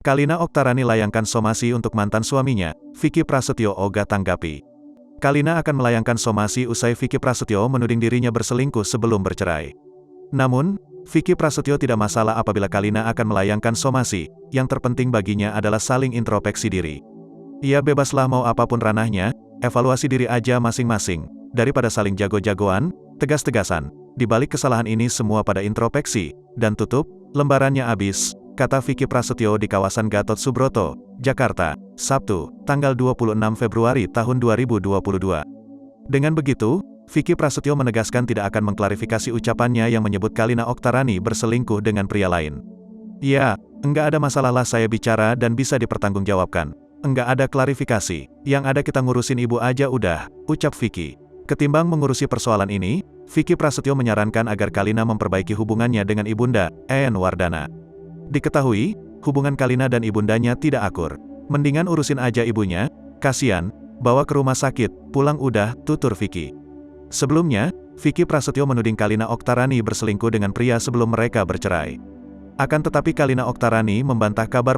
Kalina Oktarani layangkan somasi untuk mantan suaminya, Vicky Prasetyo. Oga tanggapi. Kalina akan melayangkan somasi usai Vicky Prasetyo menuding dirinya berselingkuh sebelum bercerai. Namun, Vicky Prasetyo tidak masalah apabila Kalina akan melayangkan somasi, yang terpenting baginya adalah saling introspeksi diri. Ia bebaslah mau apapun ranahnya, evaluasi diri aja masing-masing, daripada saling jago-jagoan, tegas-tegasan. Di balik kesalahan ini semua pada introspeksi, dan tutup, lembarannya habis, kata Vicky Prasetyo di kawasan Gatot Subroto, Jakarta, Sabtu, tanggal 26 Februari tahun 2022. Dengan begitu, Vicky Prasetyo menegaskan tidak akan mengklarifikasi ucapannya yang menyebut Kalina Oktarani berselingkuh dengan pria lain. Ya, enggak ada masalah lah saya bicara dan bisa dipertanggungjawabkan. Enggak ada klarifikasi, yang ada kita ngurusin ibu aja udah, ucap Vicky. Ketimbang mengurusi persoalan ini, Vicky Prasetyo menyarankan agar Kalina memperbaiki hubungannya dengan ibunda, En Wardana. Diketahui, hubungan Kalina dan ibundanya tidak akur. Mendingan urusin aja ibunya, kasihan, bawa ke rumah sakit, pulang udah, tutur Vicky. Sebelumnya, Vicky Prasetyo menuding Kalina Oktarani berselingkuh dengan pria sebelum mereka bercerai. Akan tetapi Kalina Oktarani membantah kabar